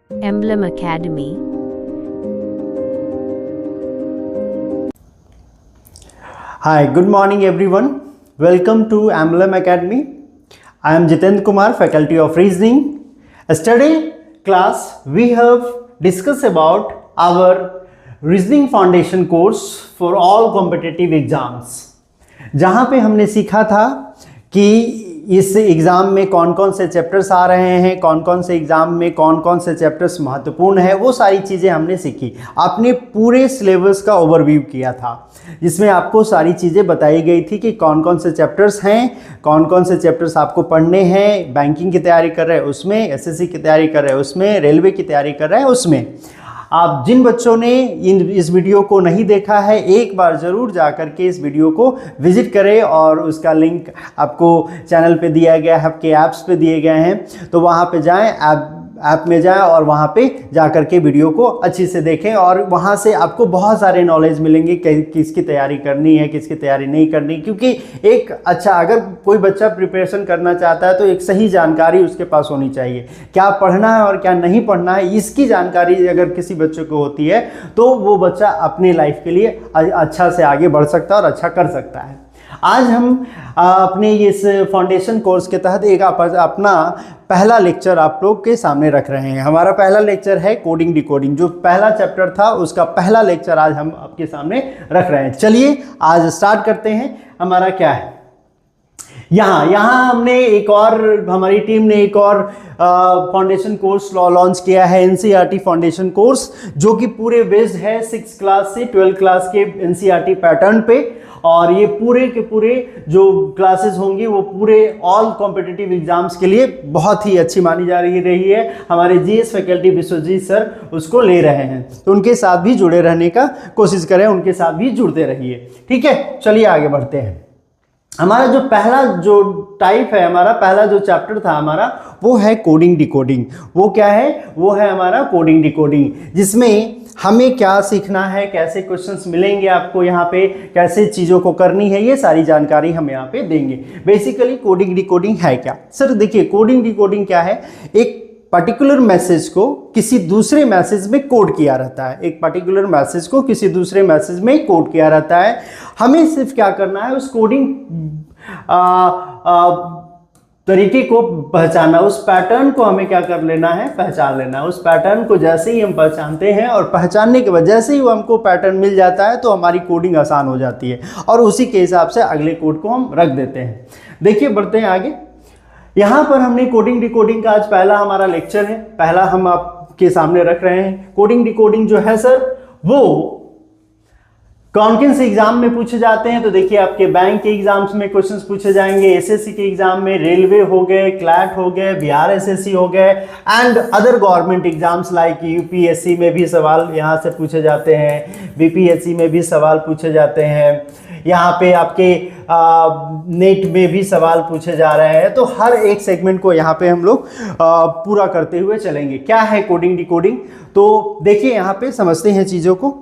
Emblem Academy. Hi, good morning everyone. Welcome to Emblem Academy. I am Jitendra Kumar, Faculty of Reasoning. Yesterday class we have discussed about our Reasoning Foundation course for all competitive exams. जहाँ पे हमने सीखा था कि इस exam में कौन कौन से चैप्टर्स आ रहे हैं, कौन कौन से एग्ज़ाम में कौन कौन से चैप्टर्स महत्वपूर्ण है, वो सारी चीज़ें हमने सीखी। आपने पूरे सिलेबस का ओवरव्यू किया था जिसमें आपको सारी चीज़ें बताई गई थी कि कौन कौन से चैप्टर्स हैं, कौन कौन से चैप्टर्स आपको पढ़ने हैं। बैंकिंग की तैयारी कर रहे हैं उसमें, एसएससी की तैयारी कर रहे हैं उसमें, रेलवे की तैयारी कर रहे हैं उसमें। आप जिन बच्चों ने इस वीडियो को नहीं देखा है, एक बार ज़रूर जा कर के इस वीडियो को विजिट करें और उसका लिंक आपको चैनल पे दिया गया है, आपके ऐप्स पे दिए गए हैं, तो वहाँ पे जाएं, ऐप में जाएं और वहाँ पे जा कर के वीडियो को अच्छे से देखें और वहाँ से आपको बहुत सारे नॉलेज मिलेंगे किसकी तैयारी करनी है, किसकी तैयारी नहीं करनी। क्योंकि एक अच्छा, अगर कोई बच्चा प्रिपरेशन करना चाहता है तो एक सही जानकारी उसके पास होनी चाहिए, क्या पढ़ना है और क्या नहीं पढ़ना है, इसकी जानकारी अगर किसी बच्चे को होती है तो वो बच्चा अपनी लाइफ के लिए अच्छा से आगे बढ़ सकता है और अच्छा कर सकता है। आज हम अपने इस फाउंडेशन कोर्स के तहत एक अपना पहला लेक्चर आप लोग के सामने रख रहे हैं। हमारा पहला लेक्चर है कोडिंग डिकोडिंग। जो पहला चैप्टर था उसका पहला लेक्चर आज हम आपके सामने रख रहे हैं। चलिए आज स्टार्ट करते हैं। हमारा क्या है, यहाँ हमने एक और, हमारी टीम ने एक और फाउंडेशन कोर्स लॉन्च किया है, एनसीईआरटी फाउंडेशन कोर्स, जो कि पूरे बेस्ड है 6 क्लास से 12 क्लास के एनसीईआरटी पैटर्न पे। और ये पूरे के पूरे जो क्लासेस होंगी वो पूरे ऑल कॉम्पिटिटिव एग्जाम्स के लिए बहुत ही अच्छी मानी जा रही है। हमारे जीएस फैकल्टी विश्वजीत सर उसको ले रहे हैं, तो उनके साथ भी जुड़े रहने का कोशिश करें, उनके साथ भी जुड़ते रहिए। ठीक है, चलिए आगे बढ़ते हैं। हमारा जो पहला जो टाइप है, हमारा पहला जो चैप्टर था हमारा, वो है कोडिंग डिकोडिंग। वो क्या है, वो है हमारा कोडिंग डिकोडिंग, जिसमें हमें क्या सीखना है, कैसे क्वेश्चंस मिलेंगे आपको यहाँ पे, कैसे चीज़ों को करनी है, ये सारी जानकारी हम यहाँ पे देंगे। बेसिकली कोडिंग डिकोडिंग है क्या? सर देखिए, कोडिंग डिकोडिंग क्या है, एक पर्टिकुलर मैसेज को किसी दूसरे मैसेज में कोड किया रहता है। एक पर्टिकुलर मैसेज को किसी दूसरे मैसेज में कोड किया रहता है। हमें सिर्फ क्या करना है, उस कोडिंग तरीके को पहचानना, उस पैटर्न को हमें क्या कर लेना है, पहचान लेना है। उस पैटर्न को जैसे ही हम पहचानते हैं और पहचानने के बाद जैसे ही वो हमको पैटर्न मिल जाता है तो हमारी कोडिंग आसान हो जाती है और उसी के हिसाब से अगले कोड को हम रख देते हैं। देखिए, बढ़ते हैं आगे। यहाँ पर हमने कोडिंग डिकोडिंग का आज पहला हमारा लेक्चर है, पहला हम आपके सामने रख रहे हैं। कोडिंग डिकोडिंग जो है सर, वो कौन से एग्जाम में पूछे जाते हैं, तो देखिए आपके बैंक के एग्जाम्स में क्वेश्चंस पूछे जाएंगे, एसएससी के एग्जाम में, रेलवे हो गए, क्लैट हो गए, बिहार एसएससी हो गए, and other government exams like UPSC में भी सवाल यहाँ से पूछे जाते हैं, बीपीएससी में भी सवाल पूछे जाते हैं, यहाँ पे आपके नेट में भी सवाल पूछे जा रहे हैं। तो हर एक सेगमेंट को यहाँ पे हम लोग पूरा करते हुए चलेंगे। क्या है कोडिंग डिकोडिंग, तो देखिए यहाँ पे समझते हैं चीज़ों को।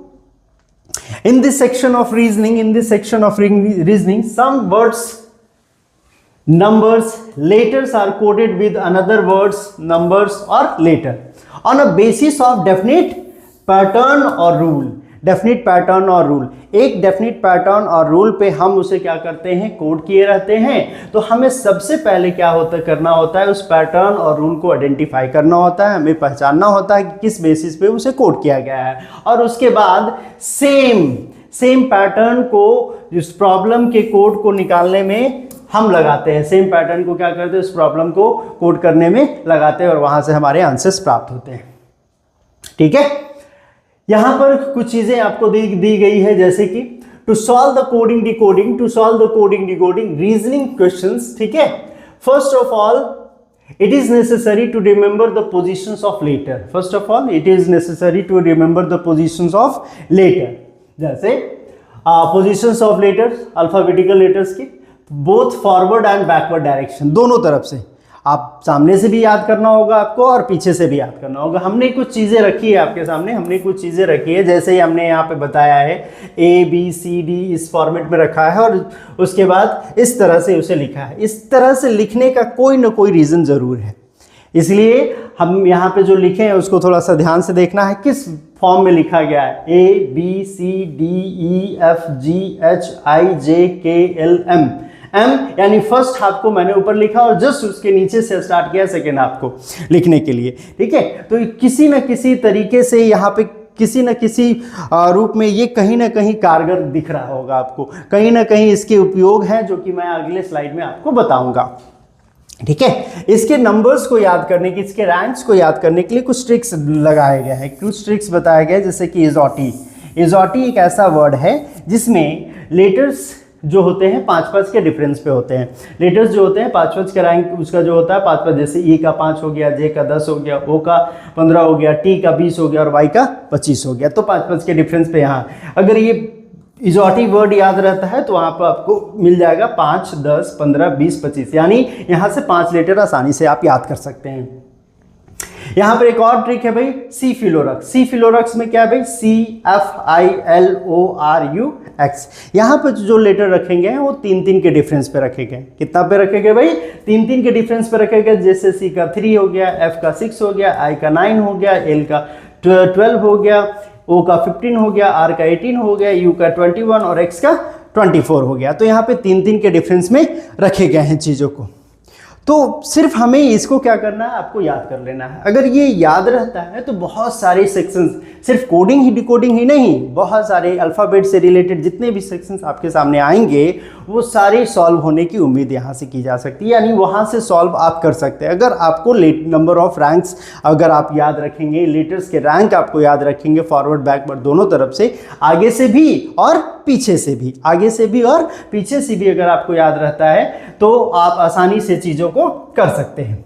In this section of reasoning, some words, numbers, letters are coded with another words, numbers or letter on a basis of definite pattern or rule. Definite pattern और रूल, एक डेफिनिट पैटर्न और रूल पे हम उसे क्या करते हैं, code किए रहते हैं। तो हमें सबसे पहले क्या करना होता है, उस पैटर्न और रूल को आइडेंटिफाई करना होता है, हमें पहचानना होता है कि किस बेसिस पे उसे कोड किया गया है। और उसके बाद सेम पैटर्न को इस प्रॉब्लम के कोड को निकालने में हम लगाते हैं। सेम पैटर्न को क्या करते हैं, उस प्रॉब्लम को कोड करने में लगाते हैं और वहां से हमारे आंसर्स प्राप्त होते हैं। ठीक है, यहां पर कुछ चीजें आपको दी गई है, जैसे कि to solve the coding decoding reasoning questions. ठीक है, first of all it is necessary to remember the positions of letter. First of all, it is necessary to remember the positions of letter. जैसे positions of letters, alphabetical letters की both forward and backward direction, दोनों तरफ से आप सामने से भी याद करना होगा आपको और पीछे से भी याद करना होगा। हमने कुछ चीज़ें रखी है आपके सामने, हमने कुछ चीज़ें रखी है, जैसे ही हमने यहाँ पे बताया है ABCD इस फॉर्मेट में रखा है और उसके बाद इस तरह से उसे लिखा है। इस तरह से लिखने का कोई ना कोई रीज़न ज़रूर है। इसलिए हम यहाँ पे जो लिखे हैं उसको थोड़ा सा ध्यान से देखना है, किस फॉर्म में लिखा गया है। ABCDEFGHIJKLM, एम यानी फर्स्ट हाफ को मैंने ऊपर लिखा और जस्ट उसके नीचे से स्टार्ट किया सेकेंड हाफ को लिखने के लिए, ठीक है। तो किसी न किसी तरीके से यहाँ पे किसी न किसी रूप में ये कहीं ना कहीं कारगर दिख रहा होगा आपको, कहीं ना कहीं इसके उपयोग हैं जो कि मैं अगले स्लाइड में आपको बताऊंगा, ठीक है। इसके नंबर्स को याद करने की, इसके रैंक्स को याद करने के लिए कुछ ट्रिक्स लगाए गए हैं, कुछ ट्रिक्स बताए गए, जैसे कि इजोटी। इजोटी एक ऐसा वर्ड है जिसमें लेटर्स जो होते हैं 5-5 के डिफरेंस पे होते हैं। लेटर्स जो होते हैं 5-5 का रैंक उसका जो होता है 5-5, जैसे ई का 5 हो गया, जे का 10 हो गया, ओ का 15 हो गया, टी का 20 हो गया और वाई का 25 हो गया। तो 5-5 के डिफरेंस पे यहाँ अगर ये इजोटी वर्ड याद रहता है तो वहाँ पर आपको मिल जाएगा 5, 10, 15, 20, 25, यानी यहाँ से 5 लेटर आसानी से आप याद कर सकते हैं। यहाँ पर एक और ट्रिक है भाई, सी फिलोरक्स। सी फिलोरक्स में क्या है भाई, CFILORUX। यहाँ पर जो लेटर रखे गए हैं वो 3-3 के डिफरेंस पे रखे गए। कितना पे रखे गए भाई, 3-3 के डिफरेंस पे रखे गए। जैसे सी का 3 हो गया, एफ का 6 हो गया, आई का 9 हो गया, एल का 12 हो गया, ओ का 15 हो गया, आर का 18 हो गया, यू का 21 और एक्स का 24 हो गया। तो यहाँ पे 3-3 के डिफरेंस में रखे गए हैं चीज़ों को। तो सिर्फ हमें इसको क्या करना है, आपको याद कर लेना है। अगर ये याद रहता है तो बहुत सारे सेक्शंस, सिर्फ कोडिंग ही डिकोडिंग ही नहीं, बहुत सारे अल्फ़ाबेट से रिलेटेड जितने भी सेक्शंस आपके सामने आएंगे वो सारे सॉल्व होने की उम्मीद यहाँ से की जा सकती है, यानी वहाँ से सॉल्व आप कर सकते हैं। अगर आपको नंबर ऑफ रैंक्स अगर आप याद रखेंगे, लेटर्स के रैंक आपको याद रखेंगे फॉरवर्ड बैकवर्ड दोनों तरफ से, आगे से भी और पीछे से भी, आगे से भी और पीछे से भी अगर आपको याद रहता है तो आप आसानी से चीज़ों को कर सकते हैं।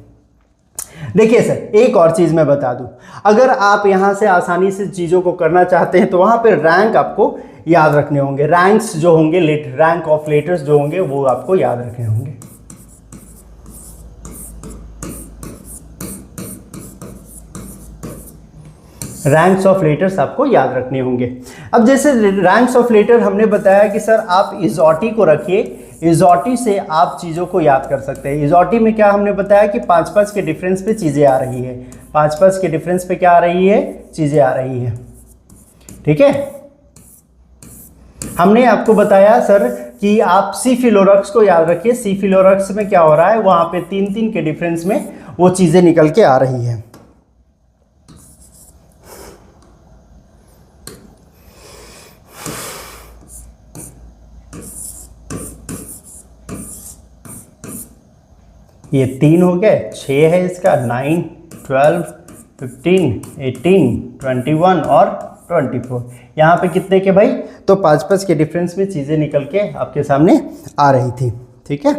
देखिए सर, एक और चीज़ मैं बता दूं, अगर आप यहाँ से आसानी से चीज़ों को करना चाहते हैं तो वहाँ पे रैंक आपको याद रखने होंगे। रैंक्स जो होंगे, रैंक ऑफ लेटर्स जो होंगे वो आपको याद रखने होंगे। रैंक्स ऑफ लेटर्स आपको याद रखने होंगे। अब जैसे रैंक्स ऑफ लेटर हमने बताया कि सर आप इजोटी को रखिए, इजोटी से आप चीज़ों को याद कर सकते हैं। इजोटी में क्या हमने बताया कि 5-5 के डिफरेंस पे चीज़ें आ रही है, 5-5 के डिफरेंस पे क्या आ रही है, चीज़ें आ रही है, ठीक है। हमने आपको बताया सर कि आप सी फिलोरक्स को याद रखिए। सी फिलोरक्स में क्या हो रहा है, वहाँ पे 3-3 के डिफरेंस में वो चीज़ें निकल के आ रही है। ये 3 हो गए, 6 है इसका, 9, 12, 15, 18, 21 और 24। यहाँ पे कितने के भाई, तो 5-5 के डिफरेंस में चीज़ें निकल के आपके सामने आ रही थी, ठीक है।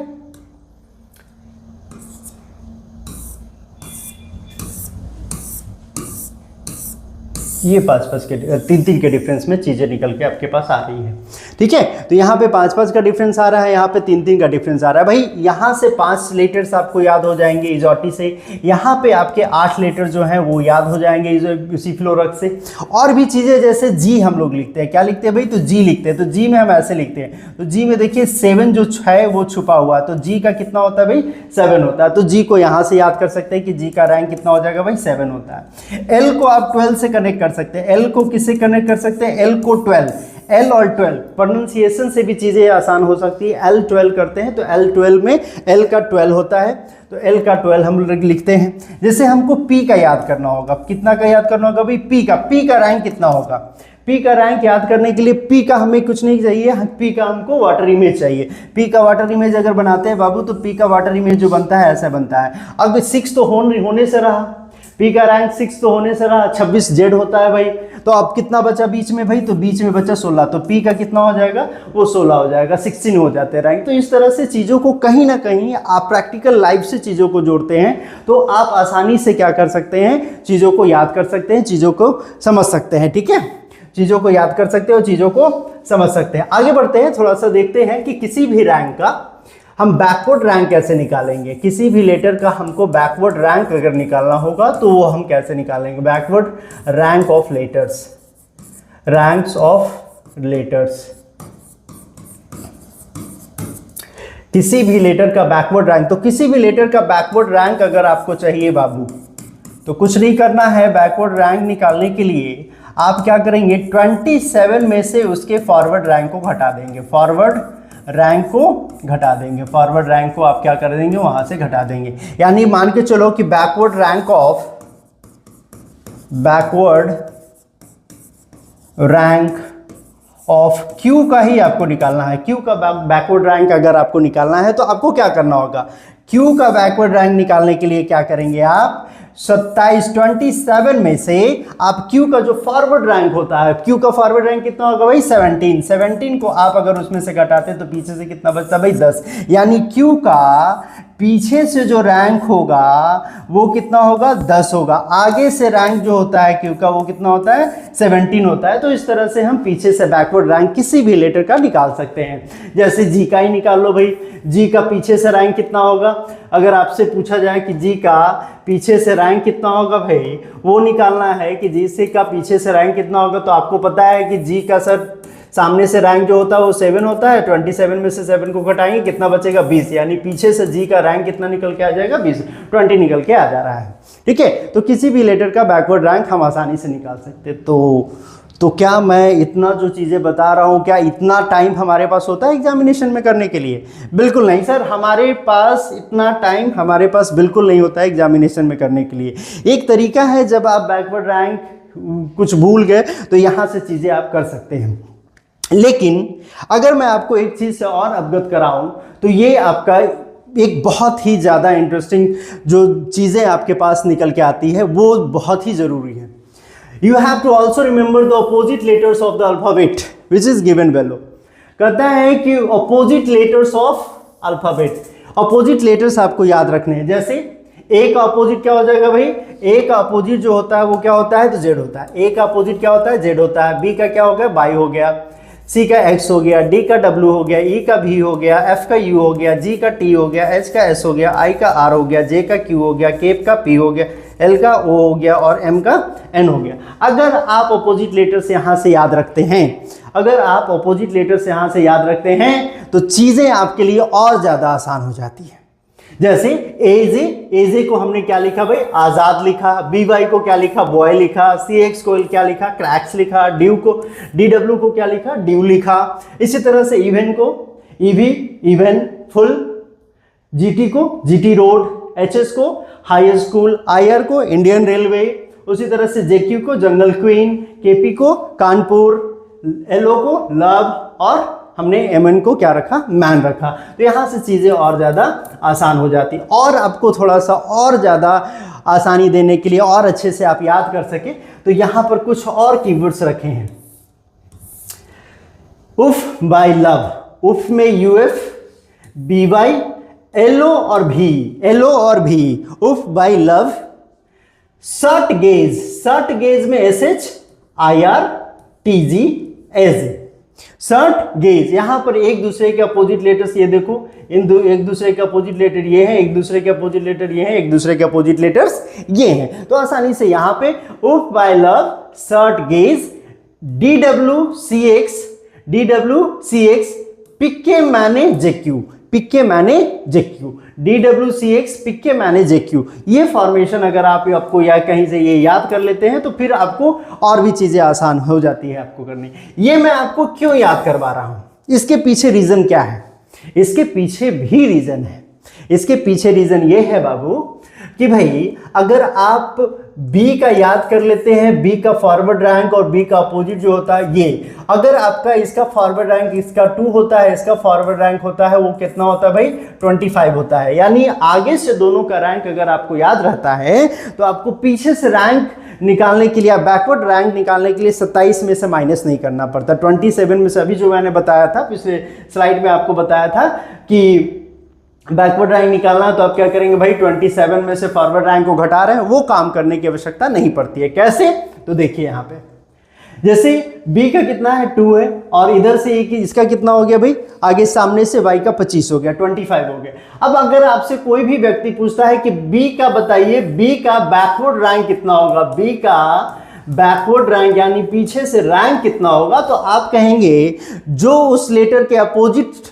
ये 5-5 के 3-3 के डिफरेंस में चीज़ें निकल के आपके पास आ रही है, ठीक है। तो यहाँ पे 5-5 का डिफरेंस आ रहा है, यहाँ पे 3-3 का डिफरेंस आ रहा है। भाई यहाँ से 5 लेटर्स आपको याद हो जाएंगे इजोटी से, यहाँ पे आपके 8 लेटर जो हैं वो याद हो जाएंगे सी फिलोरक्स से। और भी चीज़ें जैसे जी हम लोग लिखते हैं, क्या लिखते हैं भाई, तो जी लिखते हैं। तो जी में हम ऐसे लिखते हैं, तो जी में देखिए 7 जो है वो छुपा हुआ है, तो जी का कितना होता है भाई, 7 होता है। तो जी को यहाँ से याद कर सकते हैं कि जी का रैंक कितना हो जाएगा भाई, 7 होता है। एल को आप 12 से कनेक्ट कर सकते हैं। एल को किससे कनेक्ट कर सकते हैं, एल को 12। एल और 12 प्रोनाउंसिएशन से भी चीज़ें आसान हो सकती है। एल 12 करते हैं तो एल 12 में एल का 12 होता है, तो एल का 12 हम लिखते हैं। जैसे हमको पी का याद करना होगा, कितना का याद करना होगा भाई, पी का रैंक कितना होगा। पी का रैंक याद करने के लिए पी का हमें कुछ नहीं चाहिए, पी का हमको वाटर इमेज चाहिए। पी का वाटर इमेज अगर बनाते हैं बाबू तो पी का वाटर इमेज जो बनता है ऐसा बनता है। अब 6 तो होने से रहा, पी का रैंक 6 तो होने से रहा, 26 जेड होता है भाई। तो अब कितना बचा बीच में भाई, तो बीच में बचा 16, तो पी का कितना हो जाएगा, वो 16 हो जाएगा, 16 हो जाते हैं रैंक। तो इस तरह से चीज़ों को कहीं ना कहीं आप प्रैक्टिकल लाइफ से चीज़ों को जोड़ते हैं तो आप आसानी से क्या कर सकते हैं, चीज़ों को याद कर सकते हैं, चीज़ों को समझ सकते हैं, ठीक है। चीज़ों को याद कर सकते हो, चीज़ों को समझ सकते हैं। आगे बढ़ते हैं, थोड़ा सा देखते हैं कि किसी भी रैंक का हम बैकवर्ड रैंक कैसे निकालेंगे। किसी भी लेटर का हमको बैकवर्ड रैंक अगर निकालना होगा तो वो हम कैसे निकालेंगे, backward rank of letters, ranks of letters. किसी भी लेटर का बैकवर्ड रैंक, तो किसी भी लेटर का बैकवर्ड रैंक अगर आपको चाहिए बाबू, तो कुछ नहीं करना है, बैकवर्ड रैंक निकालने के लिए आप क्या करेंगे, 27 में से उसके फॉरवर्ड रैंक को घटा देंगे, फॉरवर्ड रैंक को घटा देंगे, फॉरवर्ड रैंक को आप क्या कर देंगे, वहां से घटा देंगे। यानी मान के चलो कि बैकवर्ड रैंक ऑफ क्यू का ही आपको निकालना है। क्यू का बैकवर्ड रैंक अगर आपको निकालना है तो आपको क्या करना होगा, क्यू का बैकवर्ड रैंक निकालने के लिए क्या करेंगे आप, 27 में से आप क्यू का जो फॉरवर्ड रैंक होता है, क्यू का फॉरवर्ड रैंक कितना होगा भाई, 17 को आप अगर उसमें से घटाते तो पीछे से कितना बचता भाई, 10। यानी क्यू का पीछे से जो रैंक होगा वो कितना होगा, 10 होगा। आगे से रैंक जो होता है क्यू का वो कितना होता है, 17 होता है। तो इस तरह से हम पीछे से बैकवर्ड रैंक किसी भी लेटर का निकाल सकते हैं। जैसे जी का ही निकाल लो भाई, जी का पीछे से रैंक कितना होगा, अगर आपसे पूछा जाए कि जी का पीछे से रैंक कितना होगा भाई, वो निकालना है कि जी से का पीछे से रैंक कितना होगा, तो आपको पता है कि जी का सर सामने से रैंक जो होता है वो 7 होता है, 27 में से 7 को घटाएंगे कितना बचेगा, 20। यानी पीछे से जी का रैंक कितना निकल के आ जाएगा, 20 निकल के आ जा रहा है। ठीक है, तो किसी भी लेटर का बैकवर्ड रैंक हम आसानी से निकाल सकते हैं। तो क्या मैं इतना जो चीज़ें बता रहा हूँ, क्या इतना टाइम हमारे पास होता है एग्जामिनेशन में करने के लिए? बिल्कुल नहीं सर, हमारे पास इतना टाइम हमारे पास बिल्कुल नहीं होता है एग्जामिनेशन में करने के लिए। एक तरीका है, जब आप बैकवर्ड रैंक कुछ भूल गए तो यहाँ से चीज़ें आप कर सकते हैं। लेकिन अगर मैं आपको एक चीज़ से और अवगत कराऊं तो ये आपका एक बहुत ही ज़्यादा इंटरेस्टिंग जो चीज़ें आपके पास निकल के आती है वो बहुत ही ज़रूरी है। You have to also remember the opposite letters of the alphabet which is given below। कहता है कि opposite letters of alphabet, opposite letters आपको याद रखने हैं। जैसे ए का अपोजिट क्या हो जाएगा भाई, ए का अपोजिट जो होता है वो क्या होता है, तो जेड होता है। ए का अपोजिट क्या होता है, जेड होता है। बी का क्या हो गया, बाई हो गया। सी का एक्स हो गया, डी का डब्ल्यू हो गया, ई का भी हो गया, एफ का यू हो गया, जी का टी हो गया, एच का एस हो गया, आई का आर हो गया, जे का क्यू हो गया, के का पी हो गया, एल का ओ हो गया और एम का एन हो गया। अगर आप अपोजिट लेटर्स यहाँ से याद रखते हैं, अगर आप अपोजिट लेटर्स यहाँ से याद रखते हैं तो चीज़ें आपके लिए और ज़्यादा आसान हो जाती है। जैसे एजे को हमने क्या लिखा भाई, आजाद लिखा। बी वाई को क्या लिखा, बॉय लिखा। सी एक्स को क्या लिखा, क्रैक्स लिखा। ड्यू को डी डब्ल्यू को क्या लिखा, ड्यू लिखा। इसी तरह से इवन को ईवी, इवन फुल। जीटी को जीटी रोड। एचएस को हाई स्कूल। आईआर को इंडियन रेलवे। उसी तरह से जेक्यू को जंगल क्वीन। केपी को कानपुर। एलओ को लव और हमने एमएन को क्या रखा, मैन रखा। तो यहाँ से चीज़ें और ज़्यादा आसान हो जाती। और आपको थोड़ा सा और ज़्यादा आसानी देने के लिए और अच्छे से आप याद कर सके तो यहाँ पर कुछ और कीवर्ड्स रखे हैं। उफ बाय लव, उफ में यूएफ, बी वाई, एलओ और भी, उफ बाय लव। सर्ट गेज, सर्ट गेज में S H I R T G एज। सर्ट गेज, यहां पर एक दूसरे के अपोजिट लेटर्स, ये देखो एक दूसरे के अपोजिट लेटर ये है, एक दूसरे के अपोजिट लेटर ये है, एक दूसरे के अपोजिट लेटर्स ये हैं। तो आसानी से यहां पे उफ बाय लव, सर्ट गेज, डीडब्ल्यू सी एक्स, पिक्के मैंने जेक्यू, पिक्के मैंने जेक्यू, DWCX पिक्के मैंने जेक्यू। ये फॉर्मेशन अगर आपको या कहीं से ये याद कर लेते हैं तो फिर आपको और भी चीज़ें आसान हो जाती है आपको करनी। ये मैं आपको क्यों याद करवा रहा हूँ, इसके पीछे रीज़न क्या है? इसके पीछे भी रीज़न है। इसके पीछे रीज़न ये है बाबू कि भाई अगर आप बी का याद कर लेते हैं, बी का फॉरवर्ड रैंक और बी का अपोजिट जो होता है ये, अगर आपका इसका फॉरवर्ड रैंक इसका 2 होता है, इसका फॉरवर्ड रैंक होता है वो कितना होता है भाई, 25 होता है। यानी आगे से दोनों का रैंक अगर आपको याद रहता है तो आपको पीछे से रैंक निकालने के लिए, बैकवर्ड रैंक निकालने के लिए 27 में से माइनस नहीं करना पड़ता। 27 में से अभी जो मैंने बताया था, पिछले स्लाइड में आपको बताया था कि बैकवर्ड रैंक निकालना है तो आप क्या करेंगे भाई, 27 में से फॉरवर्ड रैंक को घटा रहे हैं, वो काम करने की आवश्यकता नहीं पड़ती है। कैसे? तो देखिए यहाँ पे जैसे b का कितना है 2 है और इधर से इसका कितना हो गया भाई, आगे सामने से y का 25 हो गया, 25 हो गया। अब अगर आपसे कोई भी व्यक्ति पूछता है कि b का बताइए, b का बैकवर्ड रैंक कितना होगा, b का बैकवर्ड रैंक यानी पीछे से रैंक कितना होगा, तो आप कहेंगे जो उस लेटर के अपोजिट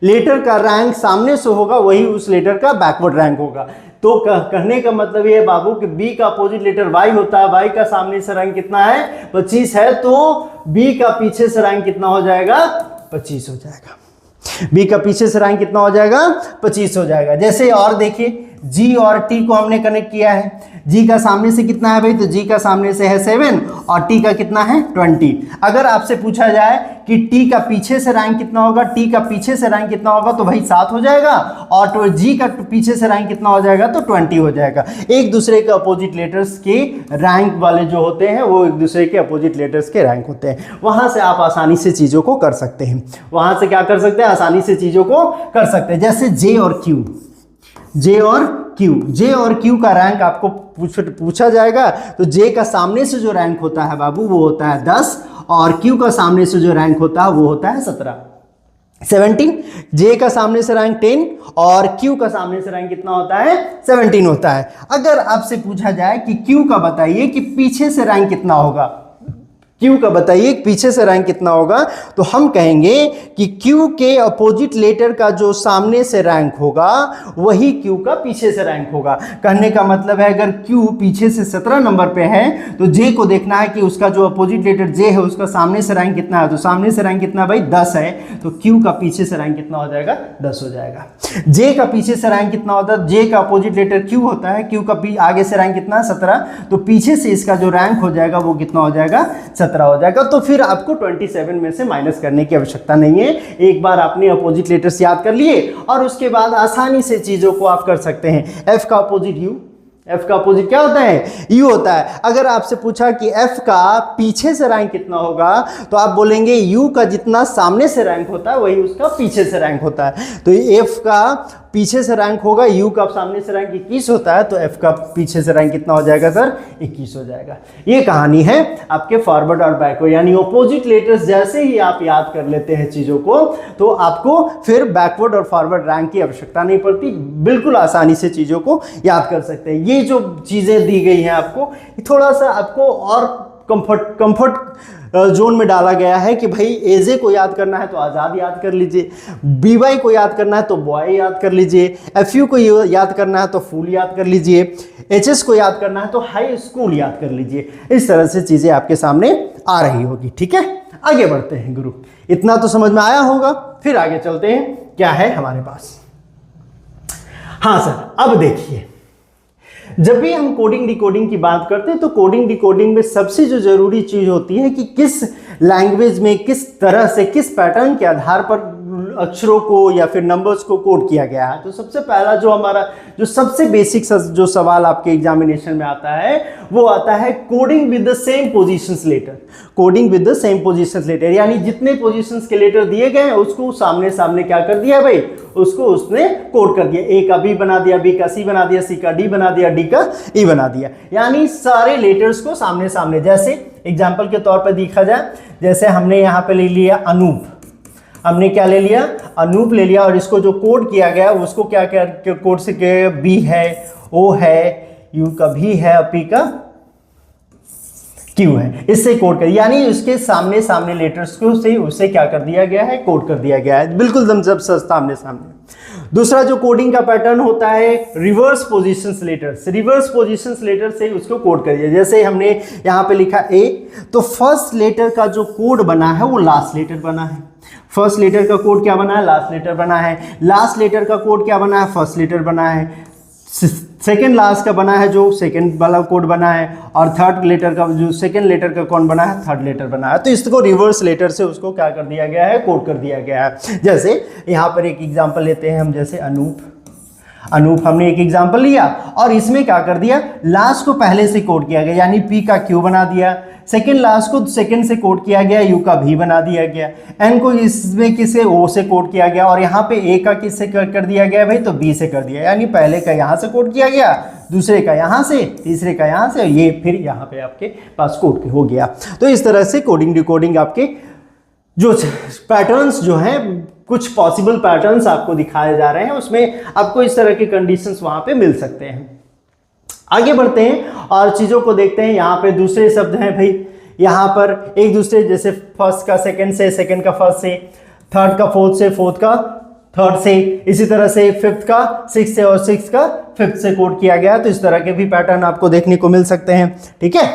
लेटर का रैंक सामने से होगा वही उस लेटर का बैकवर्ड रैंक होगा। तो कहने का मतलब ये है बाबू कि बी का अपोजिट लेटर वाई होता है, वाई का सामने से रैंक कितना है 25 है, तो बी का पीछे से रैंक कितना हो जाएगा 25 हो जाएगा। बी का पीछे से रैंक कितना हो जाएगा 25 हो जाएगा। जैसे और देखिए जी और टी को हमने कनेक्ट किया है, जी का सामने से कितना है भाई, तो जी का सामने से है 7 और टी का कितना है 20। अगर आपसे पूछा जाए कि टी का पीछे से रैंक कितना होगा, टी का पीछे से रैंक कितना होगा, तो भाई 7 हो जाएगा, और तो जी का पीछे से रैंक कितना हो जाएगा, तो 20 हो जाएगा। एक दूसरे के अपोजिट लेटर्स के रैंक वाले जो होते हैं वो एक दूसरे के अपोजिट लेटर्स के रैंक होते हैं। वहां से आप आसानी से चीजों को कर सकते हैं, वहां से क्या कर सकते हैं, आसानी से चीजों को कर सकते हैं। जैसे जे और क्यू, जे और क्यू का रैंक आपको पूछा जाएगा, तो जे का सामने से जो रैंक होता है बाबू वो होता है 10, और क्यू का सामने से जो रैंक होता है वो होता है 17। जे का सामने से रैंक 10 और क्यू का सामने से रैंक कितना होता है 17 होता है। अगर आपसे पूछा जाए कि क्यू का बताइए कि पीछे से रैंक कितना होगा, क्यू का बताइए पीछे से रैंक कितना होगा, तो हम कहेंगे कि क्यू के अपोजिट लेटर का जो सामने से रैंक होगा वही क्यू का पीछे से रैंक होगा। कहने का मतलब है अगर क्यू पीछे से 17 नंबर पे है तो जे को देखना है कि उसका जो अपोजिट लेटर जे है उसका सामने से रैंक कितना है, तो सामने से रैंक कितना भाई 10 है, तो क्यू का पीछे से रैंक कितना हो जाएगा 10 हो जाएगा। जे का पीछे से रैंक कितना होता है, जे का अपोजिट लेटर क्यू होता है, क्यू का आगे से रैंक कितना है 17, तो पीछे से इसका जो रैंक हो जाएगा वो कितना हो जाएगा 17 हो जाएगा। तो फिर आपको 27 में से माइनस करने की आवश्यकता नहीं है, एक बार आपने अपोजिट लेटर्स याद कर लिए और उसके बाद आसानी से चीजों को आप कर सकते हैं। एफ का अपोजिट यू, एफ का अपोजिट क्या होता है यू होता है। अगर आपसे पूछा कि एफ का पीछे से रैंक कितना होगा, तो आप बोलेंगे यू का जितना सामने से रैंक होता है वही उसका पीछे से रैंक होता है। तो एफ का पीछे से रैंक होगा, यू का सामने से रैंक 21 होता है, तो एफ का पीछे से रैंक कितना हो जाएगा सर 21 हो जाएगा। ये कहानी है आपके फॉरवर्ड और बैकवर्ड, यानी अपोजिट लेटर्स जैसे ही आप याद कर लेते हैं चीजों को, तो आपको फिर बैकवर्ड और फॉरवर्ड रैंक की आवश्यकता नहीं पड़ती, बिल्कुल आसानी से चीजों को याद कर सकते हैं। ये जो चीजें दी गई हैं आपको, थोड़ा सा आपको और कंफर्ट जोन में डाला गया है कि भाई एजे को याद करना है तो आज़ाद याद कर लीजिए, बीवाई को याद करना है तो बॉय याद कर लीजिए, एफयू को याद करना है तो फूल याद कर लीजिए, एचएस को याद करना है तो हाई स्कूल याद कर लीजिए। इस तरह से चीज़ें आपके सामने आ रही होगी। ठीक है, आगे बढ़ते हैं गुरु, इतना तो समझ में आया होगा, फिर आगे चलते हैं क्या है हमारे पास। हाँ सर, अब देखिए जब भी हम कोडिंग डिकोडिंग की बात करते हैं तो कोडिंग डिकोडिंग में सबसे जो जरूरी चीज होती है कि किस लैंग्वेज में किस तरह से किस पैटर्न के आधार पर अक्षरों को या फिर नंबर्स को कोड किया गया है। तो सबसे पहला जो हमारा जो सबसे बेसिक जो सवाल आपके एग्जामिनेशन में आता है वो आता है coding with the same positions letter. Coding with the same positions letter, यानी जितने पोजीशंस के लेटर दिए गए हैं उसको सामने सामने क्या कर दिया भाई, उसको उसने कोड कर दिया। ए का बी बना दिया, बी का सी बना दिया, सी का डी बना दिया, डी का ई बना दिया, यानी सारे लेटर्स को सामने सामने। जैसे एग्जाम्पल के तौर पर देखा जाए, जैसे हमने यहाँ पे ले लिया अनूप, हमने क्या ले लिया अनूप ले लिया, और इसको जो कोड किया गया उसको क्या क्या कोड से बी है, ओ है, यू का भी है, पी का क्यू है, इससे कोड कर, यानी उसके सामने सामने लेटर्स को से उससे क्या कर दिया गया है, कोड कर दिया गया है, बिल्कुल जब सामने सामने। दूसरा जो कोडिंग का पैटर्न होता है reverse positions letters, reverse positions letter से उसको कोड करिए। जैसे हमने यहाँ पे लिखा ए, तो फर्स्ट लेटर का जो कोड बना है वो लास्ट लेटर बना है, फर्स्ट लेटर का कोड क्या बना है, लास्ट लेटर बना है, लास्ट लेटर का कोड क्या बना है, फर्स्ट लेटर बना है, सेकेंड लास्ट का बना है जो सेकेंड वाला कोड बना है, और थर्ड लेटर का जो सेकेंड लेटर का कौन बना है, थर्ड लेटर बना है। तो इसको रिवर्स लेटर से उसको क्या कर दिया गया है, कोड कर दिया गया है। जैसे यहाँ पर एक एग्जांपल लेते हैं हम, जैसे अनूप, अनूप हमने एक एग्जांपल लिया और इसमें क्या कर दिया, लास्ट को पहले से कोड किया गया, यानी पी का क्यू बना दिया, सेकेंड लास्ट को सेकेंड से कोड किया गया, यू का भी बना दिया गया, एन को इसमें किसे ओ से कोड किया गया, और यहाँ पे ए का किससे कर दिया गया भाई, तो बी से कर दिया, यानी पहले का यहाँ से कोड किया गया, दूसरे का यहाँ से, तीसरे का यहाँ से, ये फिर यहाँ पे आपके पास कोड हो गया। तो इस तरह से कोडिंग डिकोडिंग आपके जो पैटर्न्स जो हैं, कुछ पॉसिबल पैटर्न्स आपको दिखाए जा रहे हैं, उसमें आपको इस तरह के कंडीशंस वहाँ पे मिल सकते हैं। आगे बढ़ते हैं और चीज़ों को देखते हैं। यहाँ पे दूसरे शब्द हैं भाई, यहाँ पर एक दूसरे, जैसे फर्स्ट का सेकंड से, सेकंड का फर्स्ट से, थर्ड का फोर्थ से, फोर्थ का थर्ड से, इसी तरह से फिफ्थ का सिक्स से और सिक्स का फिफ्थ से कोड किया गया। तो इस तरह के भी पैटर्न आपको देखने को मिल सकते हैं। ठीक है,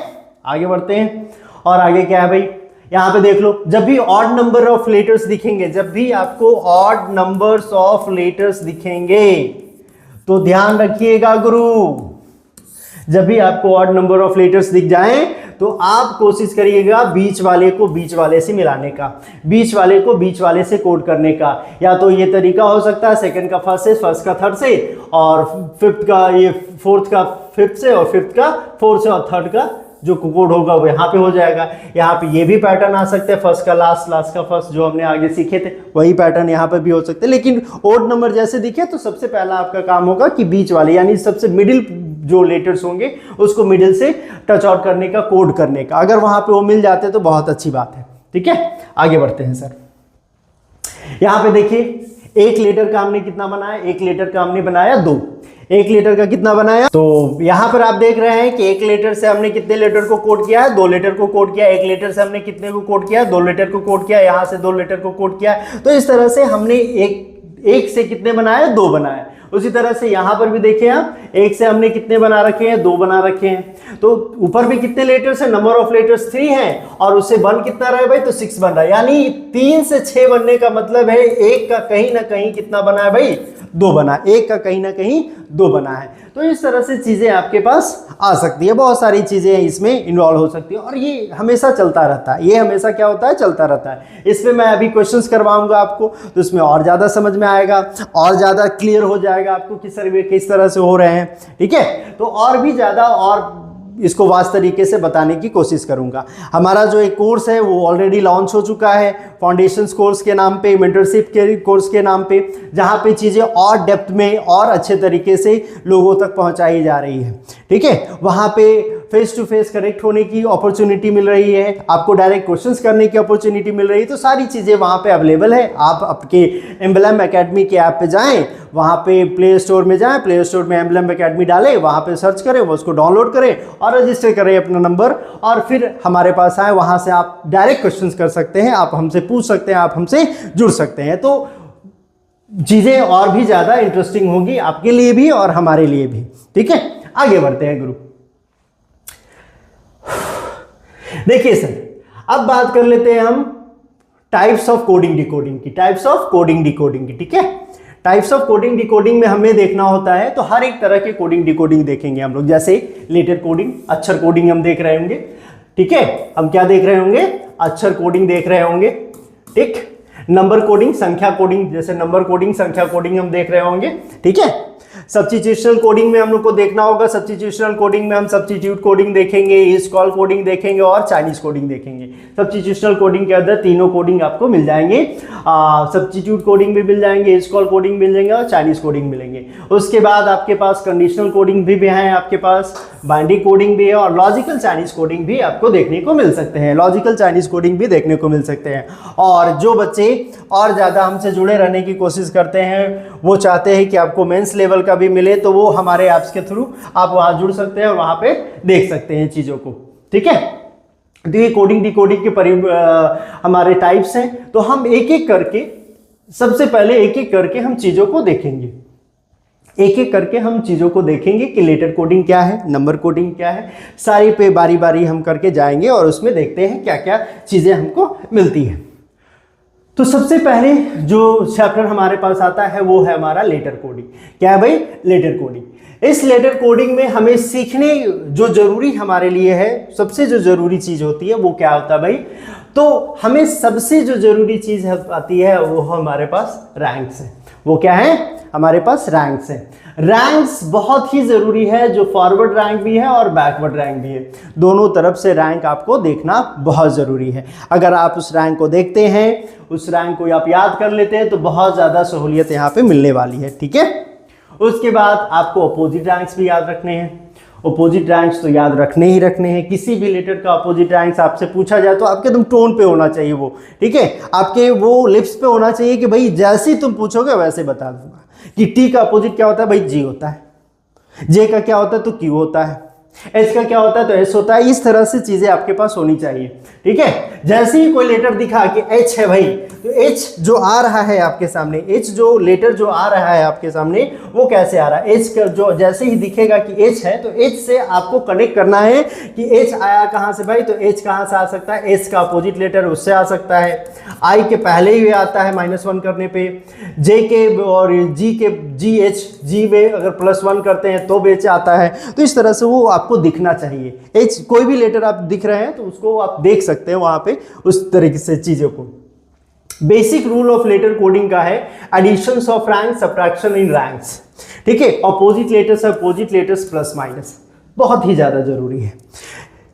आगे बढ़ते हैं। और आगे क्या है भाई, यहां पे देख लो, जब भी ऑड नंबर ऑफ लेटर्स दिखेंगे, जब भी आपको ऑड नंबर्स ऑफ लेटर्स दिखेंगे तो ध्यान रखिएगा गुरु, जब भी आपको ऑड नंबर ऑफ लेटर्स दिख जाएं तो आप कोशिश करिएगा बीच वाले को बीच वाले से मिलाने का, बीच वाले को बीच वाले से कोड करने का। या तो ये तरीका हो सकता है सेकंड का फर्स्ट से, फर्स्ट का थर्ड से, और फिफ्थ का ये फोर्थ का फिफ्थ से, और फिफ्थ का फोर्थ से, और थर्ड का जो कोड होगा वो यहाँ पे हो जाएगा। यहाँ पे ये भी पैटर्न आ सकते हैं, फर्स्ट का लास्ट, लास्ट का फर्स्ट, जो हमने आगे सीखे थे वही पैटर्न यहाँ पे भी हो सकते हैं। लेकिन ओड नंबर जैसे दिखे तो सबसे पहला आपका काम होगा कि बीच वाले यानी सबसे मिडिल जो लेटर्स होंगे उसको मिडिल से टच आउट करने का, कोड करने का। अगर वहां पे वो मिल जाते तो बहुत अच्छी बात है। ठीक है, आगे बढ़ते हैं सर। यहां पे देखिए, एक लेटर का हमने कितना बनाया, एक लेटर का हमने बनाया दो, एक लेटर का कितना बनाया, तो यहां पर आप देख रहे हैं कि एक लेटर से हमने कितने लेटर को कोड किया है, दो लेटर को कोड किया। एक लेटर से हमने कितने को कोड किया, दो लेटर को कोड किया। यहां से दो लेटर को कोड किया। तो इस तरह से हमने एक से कितने बनाए, दो बनाए। उसी तरह से यहां पर भी देखिए आप, एक से हमने कितने बना रखे हैं, दो बना रखे हैं। तो ऊपर भी कितने लेटर्स है, नंबर ऑफ लेटर्स 3 हैं, और उससे 1 कितना रहा है भाई, तो 6 बन रहा है। यानी 3 से 6 बनने का मतलब है एक का कहीं ना कहीं कितना बना है भाई, 2 बना, एक का कहीं ना कहीं 2 बना है। तो इस तरह से चीजें आपके पास आ सकती है, बहुत सारी चीजें इसमें इन्वॉल्व हो सकती है, और ये हमेशा चलता रहता है। ये हमेशा क्या होता है, चलता रहता है। इसमें मैं अभी क्वेश्चंस करवाऊंगा आपको, तो इसमें और ज्यादा समझ में आएगा, और ज्यादा क्लियर हो जाएगा आपको कि सर वे किस तरह से हो रहे हैं। ठीक है, तो और भी ज्यादा और इसको वास्तव तरीके से बताने की कोशिश करूंगा। हमारा जो एक कोर्स है वो ऑलरेडी लॉन्च हो चुका है, फाउंडेशंस कोर्स के नाम पे, मेंटरशिप के कोर्स के नाम पे, जहां पे चीजें और डेप्थ में और अच्छे तरीके से लोगों तक पहुंचाई जा रही है। ठीक है, वहां पे फेस टू फेस कनेक्ट होने की अपॉर्चुनिटी मिल रही है, आपको डायरेक्ट क्वेश्चंस करने की अपॉर्चुनिटी मिल रही है। तो सारी चीजें वहां पे अवेलेबल है। आप आपके एम्बलम एकेडमी के ऐप पे जाएं, वहां पे प्ले स्टोर में जाएं, प्ले स्टोर में एम्बलम एकेडमी डालें, वहां पे सर्च करें, वो उसको डाउनलोड करें और रजिस्टर करें अपना नंबर, और फिर हमारे पास आए। वहां से आप डायरेक्ट क्वेश्चंस कर सकते हैं, आप हमसे पूछ सकते हैं, आप हमसे जुड़ सकते हैं। तो चीजें और भी ज्यादा इंटरेस्टिंग होंगी आपके लिए भी और हमारे लिए भी। ठीक है, आगे बढ़ते हैं गुरु। देखिए सर, अब बात कर लेते हैं हम टाइप्स ऑफ कोडिंग डिकोडिंग की, टाइप्स ऑफ कोडिंग डिकोडिंग की। ठीक है, टाइप्स ऑफ कोडिंग डिकोडिंग में हमें देखना होता है तो हर एक तरह के कोडिंग डिकोडिंग देखेंगे हम लोग। जैसे लेटर कोडिंग, अक्षर कोडिंग हम देख रहे होंगे। ठीक है, हम क्या देख रहे होंगे, अक्षर कोडिंग देख रहे होंगे। ठीक, नंबर कोडिंग, संख्या कोडिंग, जैसे नंबर कोडिंग, संख्या कोडिंग हम देख रहे होंगे। ठीक है, सब्स्टिट्यूशनल कोडिंग में हम लोग को देखना होगा। सब्स्टिट्यूशनल कोडिंग में हम सब्स्टिट्यूट कोडिंग देखेंगे, इज कॉल कोडिंग देखेंगे और चाइनीज कोडिंग देखेंगे। सब्स्टिट्यूशनल कोडिंग के अंदर तीनों कोडिंग आपको मिल जाएंगे, सब्स्टिट्यूट कोडिंग भी मिल जाएंगे, इज कॉल कोडिंग मिल जाएंगे और चाइनीज कोडिंग मिलेंगे। उसके बाद आपके पास कंडीशनल कोडिंग भी है, आपके पास बाइनरी कोडिंग भी है, और लॉजिकल चाइनीज कोडिंग भी आपको देखने को मिल सकते हैं। लॉजिकल चाइनीज कोडिंग भी देखने को मिल सकते हैं। और जो बच्चे और ज़्यादा हमसे जुड़े रहने की कोशिश करते हैं, वो चाहते हैं कि आपको मेंस लेवल का भी मिले, तो वो हमारे ऐप्स के थ्रू आप वहाँ जुड़ सकते हैं और वहाँ पे देख सकते हैं चीज़ों को। ठीक है, तो ये कोडिंग डिकोडिंग के हमारे टाइप्स हैं। तो हम एक एक करके, सबसे पहले एक एक करके हम चीज़ों को देखेंगे, एक एक करके हम चीज़ों को देखेंगे कि लेटर कोडिंग क्या है, नंबर कोडिंग क्या है, सारी पे बारी बारी हम करके जाएंगे और उसमें देखते हैं क्या क्या चीज़ें हमको मिलती हैं। तो सबसे पहले जो चैप्टर हमारे पास आता है वो है हमारा लेटर कोडिंग। क्या है भाई, लेटर कोडिंग। इस लेटर कोडिंग में हमें सीखने जो जरूरी हमारे लिए है, सबसे जो जरूरी चीज़ होती है वो क्या होता है भाई, तो हमें सबसे जो जरूरी चीज़ आती है वो हमारे पास रैंक्स है। वो क्या है, हमारे पास रैंक्स है। रैंक्स बहुत ही जरूरी है, जो फॉरवर्ड रैंक भी है और बैकवर्ड रैंक भी है। दोनों तरफ से रैंक आपको देखना बहुत जरूरी है। अगर आप उस रैंक को देखते हैं, उस रैंक को आप याद कर लेते हैं, तो बहुत ज्यादा सहूलियत यहाँ पे मिलने वाली है। ठीक है, उसके बाद आपको अपोजिट रैंक्स भी याद रखने हैं। अपोजिट रैंक्स तो याद रखने ही रखने हैं। किसी भी लेटर का अपोजिट रैंक्स आपसे पूछा जाए तो आपके तुम टोन पे होना चाहिए वो। ठीक है, आपके वो लिप्स पे होना चाहिए कि भाई जैसे ही तुम पूछोगे वैसे बता दूंगा। कि टी का अपोजिट क्या होता है भाई, जी होता है। जे का क्या होता है तो क्यू होता है। एच का क्या होता है, तो एस होता है। इस तरह से चीजें आपके पास होनी चाहिए, ठीक है। जैसे ही कोई लेटर दिखा कि एच है भाई, तो एच जो आ रहा है आपके सामने, एच जो लेटर जो आ रहा है आपके सामने, वो कैसे आ रहा है, एच का जो जैसे ही दिखेगा कि एच है, तो एच से आपको कनेक्ट करना है कि एच आया कहां से भाई, तो एच कहां से आ सकता है, एच का अपोजिट लेटर उससे आ सकता है। आई के पहले ही आता है -1 करने पे, जे के और जी के जी एच जी में अगर +1 करते हैं तो बेच आता है। तो इस तरह से वो आपको दिखना चाहिए। एच कोई भी लेटर आप दिख रहे हैं तो उसको आप देख सकते हैं वहां पे, उस तरीके से चीजों को। Basic rule of letter coding का है additions of rank, subtraction in ranks, ठीक है। अपोजिट लेटर्स प्लस माइनस बहुत ही ज्यादा जरूरी है।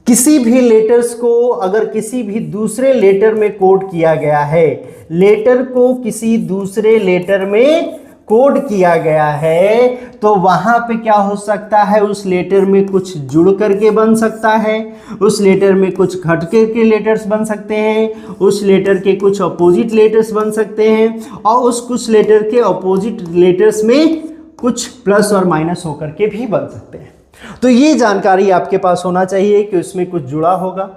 किसी भी लेटर्स को अगर किसी भी दूसरे लेटर में कोड किया गया है, लेटर को किसी दूसरे लेटर में कोड किया गया है, तो वहां पे क्या हो सकता है, उस लेटर में कुछ जुड़ करके बन सकता है, उस लेटर में कुछ घट के लेटर्स बन सकते हैं, उस लेटर के कुछ अपोजिट लेटर्स बन सकते हैं, और उस कुछ लेटर के अपोजिट लेटर्स में कुछ प्लस और माइनस होकर के भी बन सकते हैं। तो ये जानकारी आपके पास होना चाहिए कि उसमें कुछ जुड़ा होगा,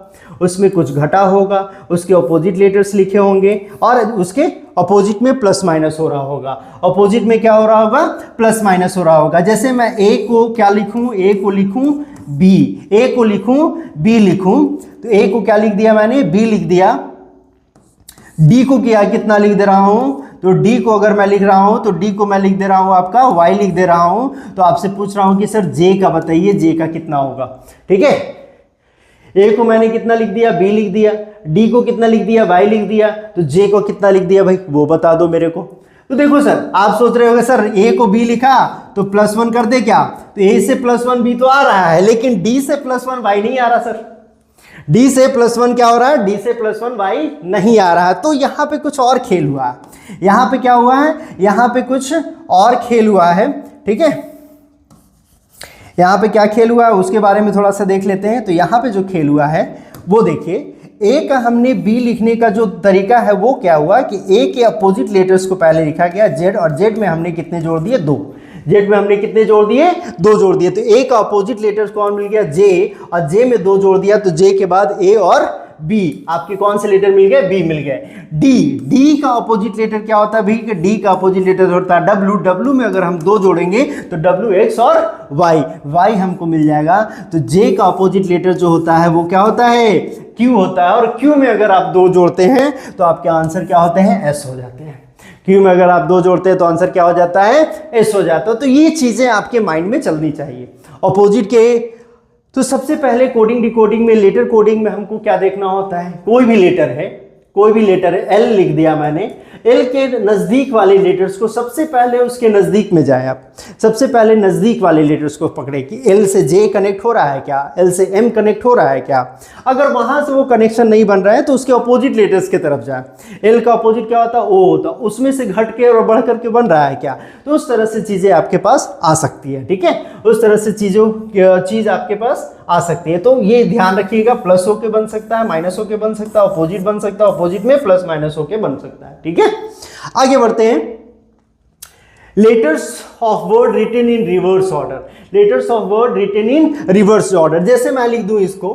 उसमें कुछ घटा होगा, उसके अपोजिट लेटर्स लिखे होंगे और उसके अपोजिट में प्लस माइनस हो रहा होगा। अपोजिट में क्या हो रहा होगा, प्लस माइनस हो रहा होगा। जैसे मैं ए को क्या लिखूं, ए को लिखूं बी, ए को लिखूं बी लिखूं, तो ए को क्या लिख दिया मैंने, बी लिख दिया। डी को क्या कितना लिख दे रहा हूं, तो डी को अगर मैं लिख रहा हूं तो डी को मैं लिख दे रहा हूं आपका वाई लिख दे रहा हूं। तो आपसे पूछ रहा हूं कि सर जे का बताइए, जे का कितना होगा, ठीक है। ए को मैंने कितना लिख दिया, बी लिख दिया, डी को कितना लिख दिया, वाई लिख दिया, तो जे को कितना लिख दिया भाई वो बता दो मेरे को। तो देखो सर, आप सोच रहे होंगे सर ए को बी लिखा तो +1 कर दे क्या, तो ए से +1 बी तो आ रहा है, लेकिन डी से +1 वाई नहीं आ रहा सर। डी से +1 क्या हो रहा है, डी से +1 वाई नहीं आ रहा है। तो यहां पे कुछ और खेल हुआ है, यहां पे क्या हुआ है, यहां पे कुछ और खेल हुआ है, ठीक है। यहां पे क्या खेल हुआ है उसके बारे में थोड़ा सा देख लेते हैं। तो यहां पे जो खेल हुआ है वो देखिए, ए का हमने बी लिखने का जो तरीका है वो क्या हुआ कि ए के अपोजिट लेटर्स को पहले लिखा गया जेड, और जेड में हमने कितने जोड़ दिए, 2। जेड में हमने कितने जोड़ दिए, 2 जोड़ दिए। तो ए का अपोजिट लेटर्स कौन मिल गया, जे, और जे में 2 जोड़ दिया, तो जे के बाद ए और बी, आपके कौन से लेटर मिल गए, बी मिल गए। डी, डी का अपोजिट लेटर क्या होता है भाई, डी का अपोजिट लेटर होता है डब्ल्यू, डब्ल्यू में अगर हम 2 जोड़ेंगे तो डब्ल्यू एक्स और वाई, वाई हमको मिल जाएगा। तो जे का अपोजिट लेटर जो होता है वो क्या होता है, क्यू होता है, और क्यू में अगर आप 2 जोड़ते हैं तो आपके आंसर क्या होते हैं, एस हो जाते हैं। क्यू में अगर आप 2 जोड़ते हैं तो आंसर क्या हो जाता है, एस हो जाता है। तो ये चीजें आपके माइंड में चलनी चाहिए अपोजिट के। तो सबसे पहले कोडिंग डिकोडिंग में, लेटर कोडिंग में हमको क्या देखना होता है, कोई भी लेटर है, कोई भी लेटर है, एल लिख दिया मैंने, एल के नजदीक वाले लेटर्स को सबसे पहले उसके नजदीक में जाए आप, सबसे पहले नजदीक वाले लेटर्स को पकड़े कि एल से जे कनेक्ट हो रहा है क्या, एल से एम कनेक्ट हो रहा है क्या। अगर वहां से वो कनेक्शन नहीं बन रहा है तो उसके अपोजिट लेटर्स की तरफ जाए। एल का अपोजिट क्या होता है, ओ होता, उसमें से घट के और बढ़ करके बन रहा है क्या, तो उस तरह से चीजें आपके पास आ सकती है, ठीक है। उस तरह से चीज आपके पास आ सकती है। तो ये ध्यान रखिएगा, प्लस होके बन सकता है, माइनस होके बन सकता है, अपोजिट बन सकता है, अपोजिट में प्लस माइनस होके बन सकता है, ठीक है। आगे बढ़ते हैं। Letters of word written in reverse order, letters of word written in reverse order. जैसे मैं लिख दूं इसको,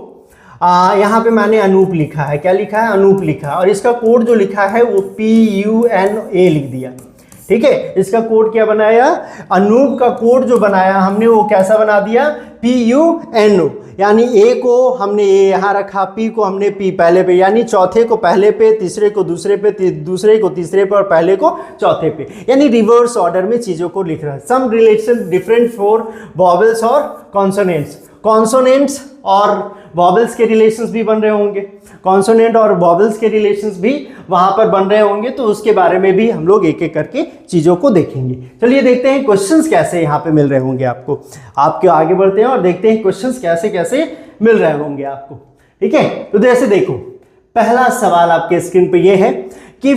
यहां पे मैंने अनूप लिखा है, क्या लिखा है, अनूप लिखा, और इसका कोड जो लिखा है वो PUNA लिख दिया, ठीक है। इसका कोड क्या बनाया, अनूप का कोड जो बनाया हमने वो कैसा बना दिया, PUNO, यानी ए को हमने ए यहाँ रखा, पी को हमने पी पहले पे, यानी चौथे को पहले पे, तीसरे को दूसरे पे, दूसरे को तीसरे पे और पहले को चौथे पे, यानी रिवर्स ऑर्डर में चीजों को लिख रहा है। Some relation different for vowels और कॉन्सोनेंट्स, कॉन्सोनेंट्स और वॉवेल्स के रिलेशंस भी बन रहे होंगे, कॉन्सोनेंट और वॉवेल्स के रिलेशंस भी वहां पर बन रहे होंगे, तो उसके बारे में भी हम लोग एक एक करके चीजों को देखेंगे। चलिए देखते हैं क्वेश्चंस कैसे यहाँ पे मिल रहे होंगे आपको, आपके आगे बढ़ते हैं और देखते हैं क्वेश्चंस कैसे कैसे मिल रहे होंगे आपको, ठीक है। तो जैसे देखो, पहला सवाल आपके स्क्रीन पे ये है कि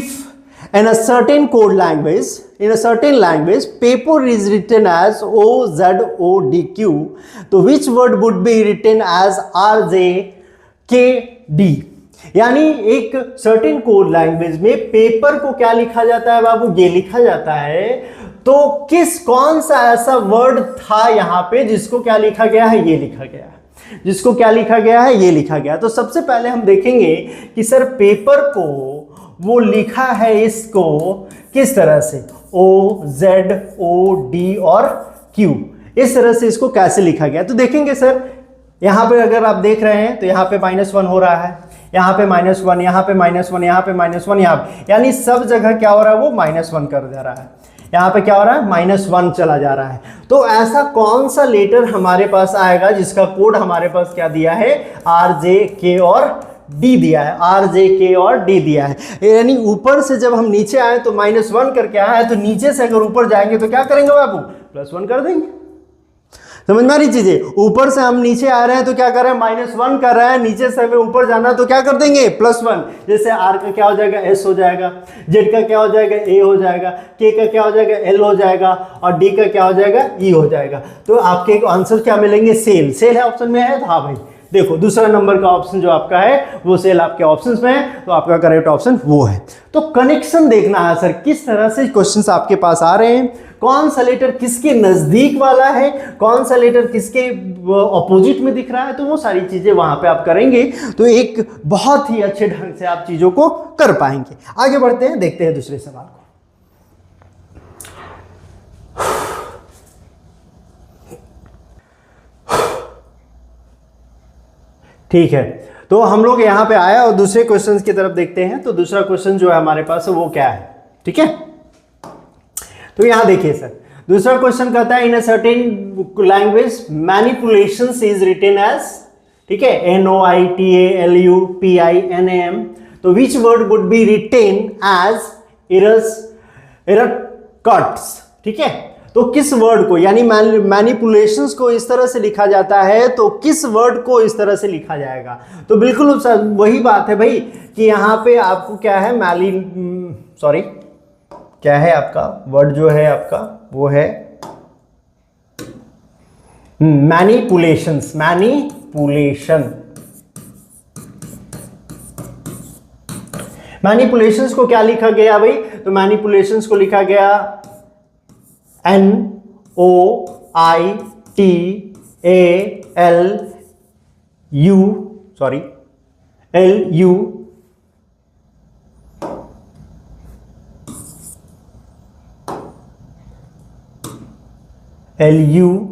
in a certain code language, in a certain language, paper is written as OZODQ. तो which word would be written as RJKD? यानी एक सर्टेन कोड लैंग्वेज में पेपर को क्या लिखा जाता है बाबू, ये लिखा जाता है। तो कौन सा ऐसा वर्ड था यहां पे जिसको क्या लिखा गया है, ये लिखा गया है। जिसको क्या लिखा गया है, ये लिखा गया। तो सबसे पहले हम देखेंगे कि सर पेपर को वो लिखा है इसको किस तरह से, O Z O D और Q, इस तरह से इसको कैसे लिखा गया। तो देखेंगे सर यहाँ पे अगर आप देख रहे हैं तो यहाँ पे -1 हो रहा है, यहाँ पे -1, यहाँ पे -1, यहाँ पे -1, यहाँ पे, यानी सब जगह क्या हो रहा है, वो -1 कर दे रहा है। यहाँ पे क्या हो रहा है, -1 चला जा रहा है। तो ऐसा कौन सा लेटर हमारे पास आएगा जिसका कोड हमारे पास क्या दिया है, RJK और D दिया है, RJK और D दिया है। यानी ऊपर से जब हम नीचे आए तो -1 करके आया है, तो नीचे से अगर ऊपर जाएंगे तो क्या करेंगे बाबू, +1 कर देंगे। समझ में आ रही चीजें, ऊपर से हम नीचे आ रहे हैं तो क्या कर रहे हैं, -1 कर रहे हैं, नीचे से हमें ऊपर जाना तो क्या कर देंगे, +1। जैसे R का क्या हो जाएगा, S हो जाएगा, Z का क्या हो जाएगा, A हो जाएगा, K का क्या हो जाएगा, L हो जाएगा, और D का क्या हो जाएगा, E हो जाएगा। तो आपके आंसर क्या मिलेंगे, सेल। सेल है ऑप्शन में है, तो हाँ भाई देखो दूसरा नंबर का ऑप्शन जो आपका है वो सेल आपके ऑप्शंस में है, तो आपका करेक्ट ऑप्शन वो है। तो कनेक्शन देखना है सर, किस तरह से क्वेश्चंस आपके पास आ रहे हैं, कौन सा लेटर किसके नजदीक वाला है, कौन सा लेटर किसके ऑपोजिट में दिख रहा है, तो वो सारी चीजें वहां पे आप करेंगे तो एक बहुत ही अच्छे ढंग से आप चीजों को कर पाएंगे। आगे बढ़ते हैं, देखते हैं दूसरे सवाल को। ठीक है, तो हम लोग यहां पे आया और दूसरे क्वेश्चंस की तरफ देखते हैं। तो दूसरा क्वेश्चन जो है हमारे पास है वो क्या है, ठीक है। तो यहां देखिए सर, दूसरा क्वेश्चन कहता है in a certain language manipulations is written as, ठीक है, NOITALUPINAM। तो which word would be written as इरकट्स, ठीक है। तो किस वर्ड को, यानी मैनिपुलेशंस को इस तरह से लिखा जाता है, तो किस वर्ड को इस तरह से लिखा जाएगा। तो बिल्कुल वही बात है भाई कि यहाँ पे आपको क्या है, क्या है आपका वर्ड जो है आपका वो है मैनिपुलेशंस, मैनिपुलेशंस को क्या लिखा गया भाई, तो मैनिपुलेशंस को लिखा गया LUPINA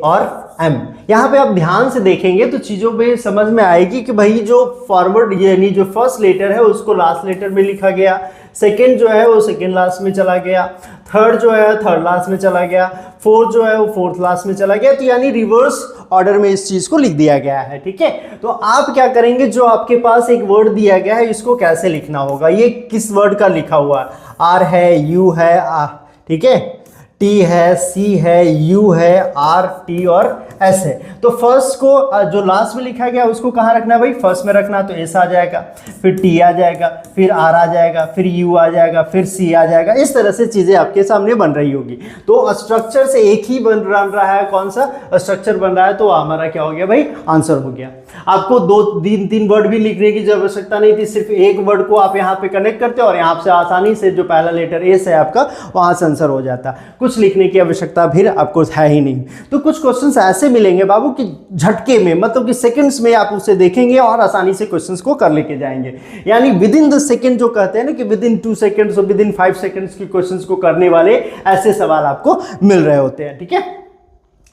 और M। यहां पे आप ध्यान से देखेंगे तो चीजों पे समझ में आएगी कि भाई जो फॉरवर्ड यानी जो फर्स्ट लेटर है उसको लास्ट लेटर में लिखा गया, सेकंड जो है वो सेकंड लास्ट में चला गया, थर्ड जो है थर्ड लास्ट में चला गया, फोर्थ जो है वो फोर्थ लास्ट में चला गया। तो यानी रिवर्स ऑर्डर में इस चीज को लिख दिया गया है, ठीक है। तो आप क्या करेंगे, जो आपके पास एक वर्ड दिया गया है इसको कैसे लिखना होगा, ये किस वर्ड का लिखा हुआ है, R है, U है, ठीक है, T है, C है, U है, R, T और S है। तो फर्स्ट को जो लास्ट में लिखा गया उसको कहाँ रखना है भाई, फर्स्ट में रखना। तो S आ जाएगा, फिर T आ जाएगा, फिर R आ जाएगा, फिर U आ जाएगा, फिर C आ जाएगा। इस तरह से चीजें आपके सामने बन रही होगी। तो स्ट्रक्चर से एक ही बन रहा है, कौन सा स्ट्रक्चर बन रहा है, तो हमारा क्या हो गया भाई, आंसर हो गया। आपको 2-3 वर्ड भी लिखने की जब आवश्यकता नहीं थी, सिर्फ एक वर्ड को आप यहाँ पे कनेक्ट करते और यहाँ से आसानी से जो पहला लेटर S है आपका वहां से आंसर हो जाता। कुछ लिखने की आवश्यकता फिर आपको है ही नहीं। तो कुछ क्वेश्चंस ऐसे मिलेंगे बाबू कि झटके में, मतलब कि सेकंड्स में आप उसे देखेंगे और आसानी से क्वेश्चंस को कर लेके जाएंगे। यानी विद इन द सेकंड जो कहते हैं ना कि विद इन 2 सेकंड्स और विद इन 5 सेकंड्स की क्वेश्चंस को करने वाले ऐसे सवाल आपको मिल रहे होते हैं, ठीक है।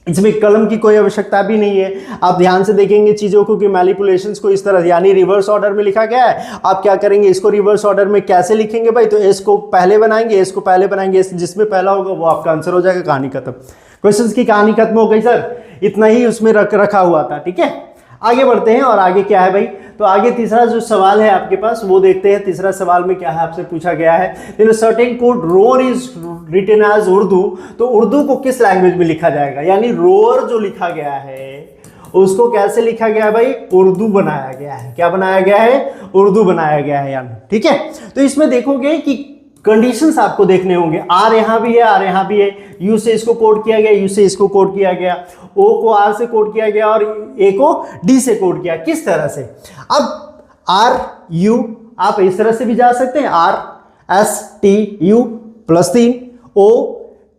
इसमें कलम की कोई आवश्यकता भी नहीं है। आप ध्यान से देखेंगे चीजों को कि मैनिपुलेशंस को इस तरह यानी रिवर्स ऑर्डर में लिखा गया है। आप क्या करेंगे, इसको रिवर्स ऑर्डर में कैसे लिखेंगे भाई, तो एस को पहले बनाएंगे, एस को पहले बनाएंगे, जिसमें पहला होगा वो आपका आंसर हो जाएगा। कहानी खत्म, क्वेश्चंस की कहानी खत्म हो गई सर, इतना ही उसमें रखा हुआ था, ठीक है। आगे बढ़ते हैं और आगे क्या है भाई, तो आगे तीसरा जो सवाल है आपके पास वो देखते हैं। तीसरा सवाल में क्या है आपसे पूछा गया है, in certain code roar is written as Urdu. तो उर्दू को किस लैंग्वेज में लिखा जाएगा, यानी रोअर जो लिखा गया है उसको कैसे लिखा गया है भाई, उर्दू बनाया गया है। क्या बनाया गया है, उर्दू बनाया गया है यानी, ठीक है। तो इसमें देखोगे कि कंडीशंस आपको देखने होंगे, आर यहां भी है, आर यहां भी है, यू से इसको कोड किया गया, यू से इसको कोड किया गया, ओ को आर से कोड किया गया और ए को डी से कोड किया। किस तरह से, अब आर यू आप इस तरह से भी जा सकते हैं, R S T U +3, O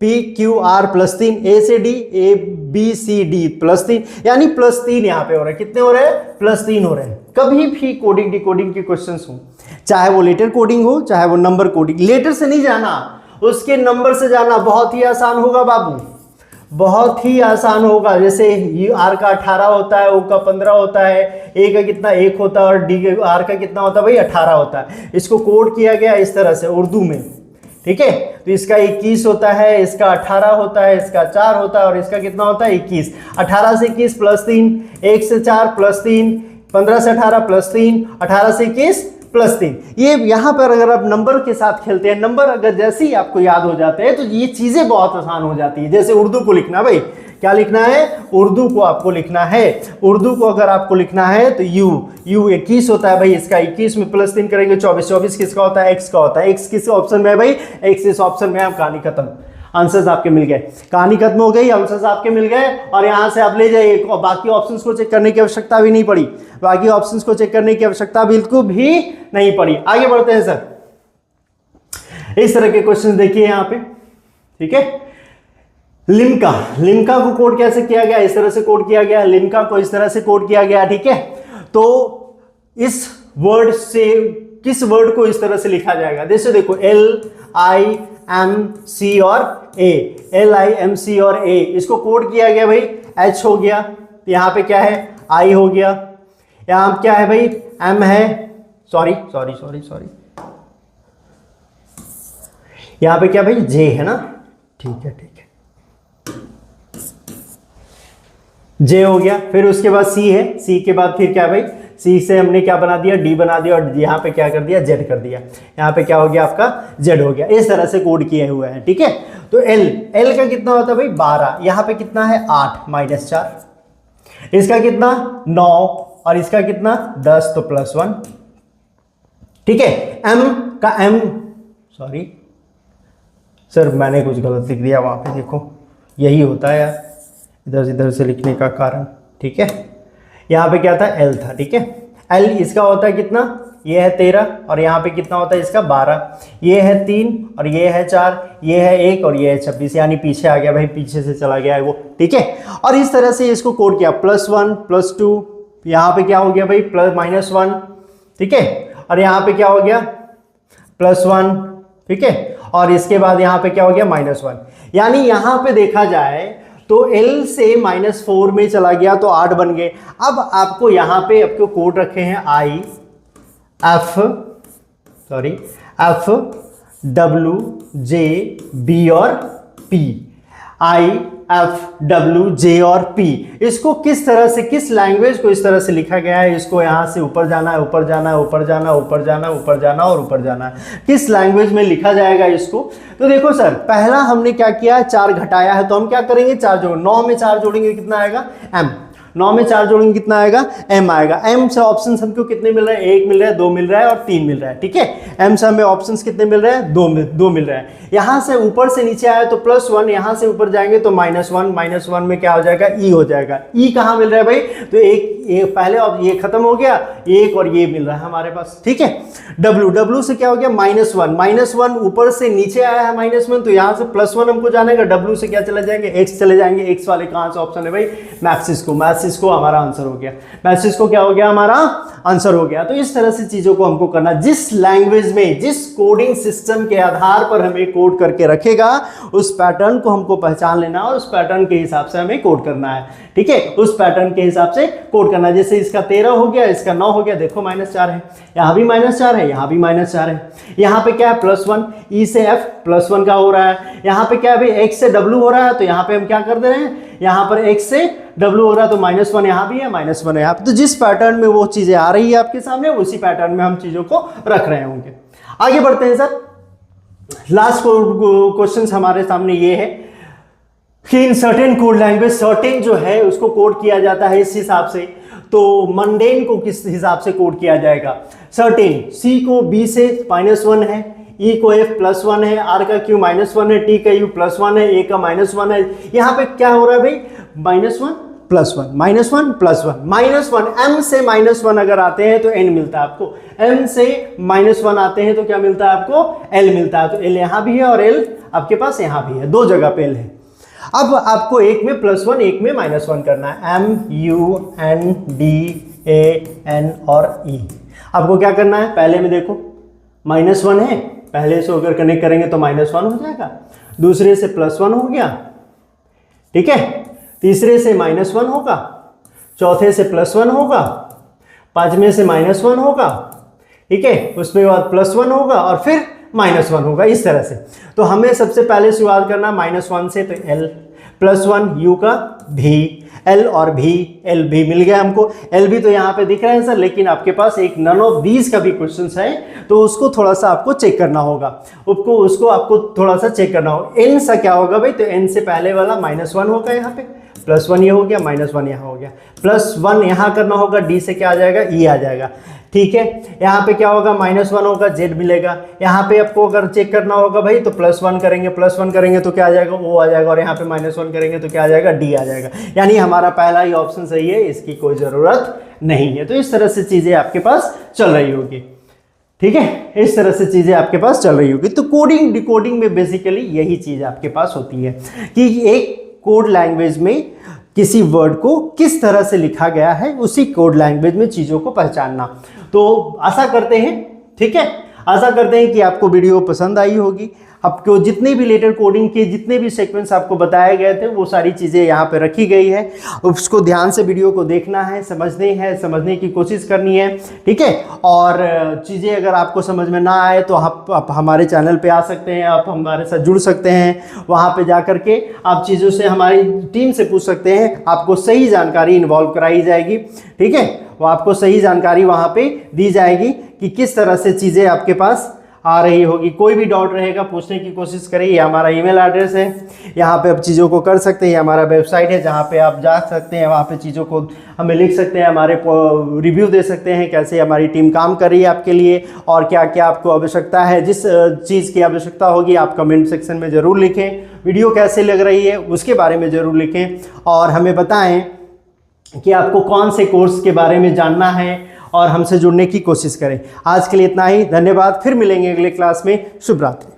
P Q R +3, A से D, A B C D +3, यानी +3 यहाँ पे हो रहा है। कितने हो रहे हैं? +3 हो रहे हैं। कभी भी कोडिंग डिकोडिंग के क्वेश्चंस हो, चाहे वो लेटर कोडिंग हो चाहे वो नंबर कोडिंग, लेटर से नहीं जाना, उसके नंबर से जाना। बहुत ही आसान होगा बाबू, बहुत ही आसान होगा। जैसे आर का 18 होता है, ओ का 15 होता है, ए का कितना 1 होता है और डी आर का कितना होता है भाई 18 होता है। इसको कोड किया गया इस तरह से उर्दू में, ठीक है। तो इसका 21 होता है, इसका 18 होता है, इसका 4 होता है और इसका कितना होता है 21। 18 से 21 +3, 1 से 4 +3, 15 से 18 +3, 18 से 21 +3। ये यहाँ पर अगर आप नंबर के साथ खेलते हैं, नंबर अगर जैसे ही आपको याद हो जाते हैं तो ये चीजें बहुत आसान हो जाती है। जैसे उर्दू को लिखना, भाई क्या लिखना है? उर्दू को आपको लिखना है। उर्दू को अगर आपको लिखना है तो यू 21 होता है भाई, इसका 21 में +3 करेंगे 24। 24 किसका होता है? एक्स का होता है। एक्स किस ऑप्शन में है भाई? एक्स इस ऑप्शन में है। कहानी खत्म, आंसर्स आपके मिल गए, कहानी खत्म हो गई, आंसर्स आपके मिल गए। और यहां से आप ले जाइए, और बाकी ऑप्शंस को चेक करने की आवश्यकता भी नहीं पड़ी, बाकी ऑप्शंस को चेक करने की आवश्यकता बिल्कुल भी नहीं पड़ी। आगे बढ़ते हैं सर। इस तरह के क्वेश्चन देखिए यहां पे, ठीक है। लिम्का, लिम्का को कोड कैसे किया गया? इस तरह से कोड किया गया। लिम्का को इस तरह से कोड किया गया, ठीक है। तो इस वर्ड से किस वर्ड को इस तरह से लिखा जाएगा? जैसे देखो LIMC और A, LIMC और A, इसको कोड किया गया भाई, H हो गया, यहां पे क्या है? I हो गया, यहां क्या है भाई? M है, सॉरी, यहां पे क्या भाई? J है ना, ठीक है, J हो गया। फिर उसके बाद C है, C के बाद फिर क्या भाई? C से हमने क्या बना दिया? D बना दिया, और यहाँ पे क्या कर दिया? Z कर दिया। यहाँ पे क्या हो गया? आपका Z हो गया। इस तरह से कोड किए हुए हैं, ठीक है। तो L का कितना होता है भाई? 12। यहाँ पे कितना है? 8 -4। इसका कितना? 9, और इसका कितना? 10, तो +1, ठीक है। M का M, सॉरी सर मैंने कुछ गलत लिख दिया वहां पे, देखो यही होता है यार, इधर से लिखने का कारण, ठीक है। यहाँ पे क्या था? L था, ठीक है। L इसका होता है कितना? ये है 13, और यहाँ पे कितना होता है इसका? 12। ये है 3 और ये है 4, ये है 1 और ये है 26, यानी पीछे आ गया भाई, पीछे से चला गया है वो, ठीक है। और इस तरह से इसको कोड किया, +1 +2, यहाँ पे क्या हो गया भाई? -1, ठीक है। और यहाँ पे क्या हो गया? +1, ठीक है। और इसके बाद यहाँ पे क्या हो गया? -1। यानी यहाँ पे देखा जाए तो L से -4 में चला गया तो 8 बन गए। अब आपको यहाँ पे आपको कोड रखे हैं F W J B और P, IFWJ और P। इसको किस तरह से, किस लैंग्वेज को इस तरह से लिखा गया है? इसको यहाँ से ऊपर जाना है, ऊपर जाना है, ऊपर जाना, ऊपर जाना, ऊपर जाना और ऊपर जाना है। किस लैंग्वेज में लिखा जाएगा इसको? तो देखो सर, पहला हमने क्या किया? 4 घटाया है, तो हम क्या करेंगे? 4 जोड़, 9 में 4 जोड़ेंगे कितना आएगा? M। 9 में 4 जोड़ेंगे कितना आएगा? M आएगा। M से ऑप्शन हमको कितने मिल रहे हैं? 1 मिल रहा है, 2 मिल रहा है और 3 मिल रहा है, ठीक है। M से हमें ऑप्शन कितने मिल रहे हैं? 2 मिल रहा है। यहां से ऊपर से नीचे आया तो +1, यहां से ऊपर जाएंगे तो -1, -1 में क्या हो जाएगा? E हो जाएगा। E कहां मिल रहा है भाई? तो एक पहले अब ये खत्म हो गया, 1 और ये मिल रहा है हमारे पास, ठीक है। W से क्या हो गया? -1 ऊपर से नीचे आया है -1, तो यहां से +1 हमको जानेगा, W से क्या चले जाएंगे? X चले जाएंगे। X वाले कहां से ऑप्शन है भाई? मैथ्स को हमारा आंसर हो गया। मैथ्स को क्या हो गया? हमारा आंसर हो गया। तो इस तरह से चीजों को हमको करना, जिस लैंग्वेज में, जिस कोडिंग सिस्टम के आधार पर हमें कोड करके रखेगा, उस पैटर्न को हमको पहचान लेना और उस पैटर्न के हिसाब से हमें कोड करना है, ठीक है। उस पैटर्न के हिसाब से कोड करना। जैसे इसका 13 हो गया, इसका 9 हो गया, देखो -4 है, यहाँ भी -4 है, यहाँ भी -4 है। यहाँ पे क्या है? +1, E से F +1 का हो रहा है। यहाँ पे क्या है भाई? X से W हो रहा है, तो यहाँ पे हम क्या कर दे रहे हैं? यहाँ पर X से W हो रहा है, तो -1 यहाँ भी है, -1 है यहाँ पे। तो जिस पैटर्न में वो चीजें आ रही है आपके सामने, उसी पैटर्न में हम चीजों को रख रहे होंगे। आगे बढ़ते हैं सर। लास्ट क्वेश्चन हमारे सामने ये है कि इन सर्टेन कोड लैंग्वेज, सर्टेन जो है उसको कोड किया जाता है इस हिसाब से, तो मंडेन को किस हिसाब से कोड किया जाएगा? सर्टेन, C को B से -1 है, E को F +1 है, R का Q -1 है, T का U +1 है, A का -1 है। यहाँ पे क्या हो रहा है भाई? -1 +1, -1 +1, M से -1 अगर आते हैं तो N मिलता है आपको, M से -1 आते हैं तो क्या मिलता है आपको? L मिलता है। तो L यहाँ भी है और L आपके पास यहाँ भी है, 2 जगह पे L है। अब आपको एक में +1 एक में -1 करना है, MUNDAN और E। आपको क्या करना है, पहले में देखो -1 है, पहले से अगर कनेक्ट करेंगे तो -1 हो जाएगा, दूसरे से +1 हो गया, ठीक है, तीसरे से -1 होगा, चौथे से +1 होगा, पांचवें से -1 होगा, ठीक है, उसके बाद +1 होगा और फिर -1 होगा, इस तरह से। तो हमें सबसे पहले शुरुआत करना -1 से, तो L +1 U का भी, L और भी, L भी मिल गया हमको। L भी तो यहाँ पे दिख रहा है सर, लेकिन आपके पास एक नन ऑफ दीज का भी क्वेश्चन है, तो उसको थोड़ा सा आपको चेक करना होगा, उसको आपको थोड़ा सा चेक करना होगा। N सा क्या होगा भाई, तो N से पहले वाला -1 होगा, यहाँ पे +1 ये हो गया, -1 यहाँ हो गया, +1 यहाँ करना होगा, D से क्या आ जाएगा, E आ जाएगा, ठीक है। यहाँ पे क्या होगा, -1 होगा, Z मिलेगा। यहाँ पे आपको अगर चेक करना होगा भाई, तो +1 करेंगे तो क्या आ जाएगा, O आ जाएगा, और यहाँ पे -1 करेंगे तो क्या आ जाएगा, D आ जाएगा। यानी हमारा पहला ही ऑप्शन सही है, इसकी कोई ज़रूरत नहीं है। तो इस तरह से चीज़ें आपके पास चल रही होगी, ठीक है, इस तरह से चीज़ें आपके पास चल रही होगी। तो कोडिंग डिकोडिंग में बेसिकली यही चीज़ आपके पास होती है कि एक कोड लैंग्वेज में किसी वर्ड को किस तरह से लिखा गया है, उसी कोड लैंग्वेज में चीज़ों को पहचानना। तो आशा करते हैं, ठीक है, आशा करते हैं कि आपको वीडियो पसंद आई होगी। आपको जितने भी लेटर कोडिंग के जितने भी सीक्वेंस आपको बताए गए थे, वो सारी चीज़ें यहाँ पे रखी गई है। उसको ध्यान से वीडियो को देखना है, समझने की कोशिश करनी है, ठीक है। और चीज़ें अगर आपको समझ में ना आए तो आप हमारे चैनल पे आ सकते हैं, आप हमारे साथ जुड़ सकते हैं। वहाँ पे जा कर के आप चीज़ों से हमारी टीम से पूछ सकते हैं, आपको सही जानकारी इन्वॉल्व कराई जाएगी, ठीक है। वो आपको सही जानकारी वहाँ पे दी जाएगी कि किस तरह से चीज़ें आपके पास आ रही होगी। कोई भी डाउट रहेगा पूछने की कोशिश करें, ये हमारा ईमेल एड्रेस है, यहाँ पे आप चीज़ों को कर सकते हैं। ये हमारा वेबसाइट है जहाँ पे आप जा सकते हैं, वहाँ पे चीज़ों को हमें लिख सकते हैं, हमारे रिव्यू दे सकते हैं, कैसे हमारी टीम काम कर रही है आपके लिए और क्या क्या आपको आवश्यकता है। जिस चीज़ की आवश्यकता होगी आप कमेंट सेक्शन में ज़रूर लिखें। वीडियो कैसे लग रही है उसके बारे में ज़रूर लिखें और हमें बताएँ कि आपको कौन से कोर्स के बारे में जानना है और हमसे जुड़ने की कोशिश करें। आज के लिए इतना ही, धन्यवाद। फिर मिलेंगे अगले क्लास में। शुभ रात्रि।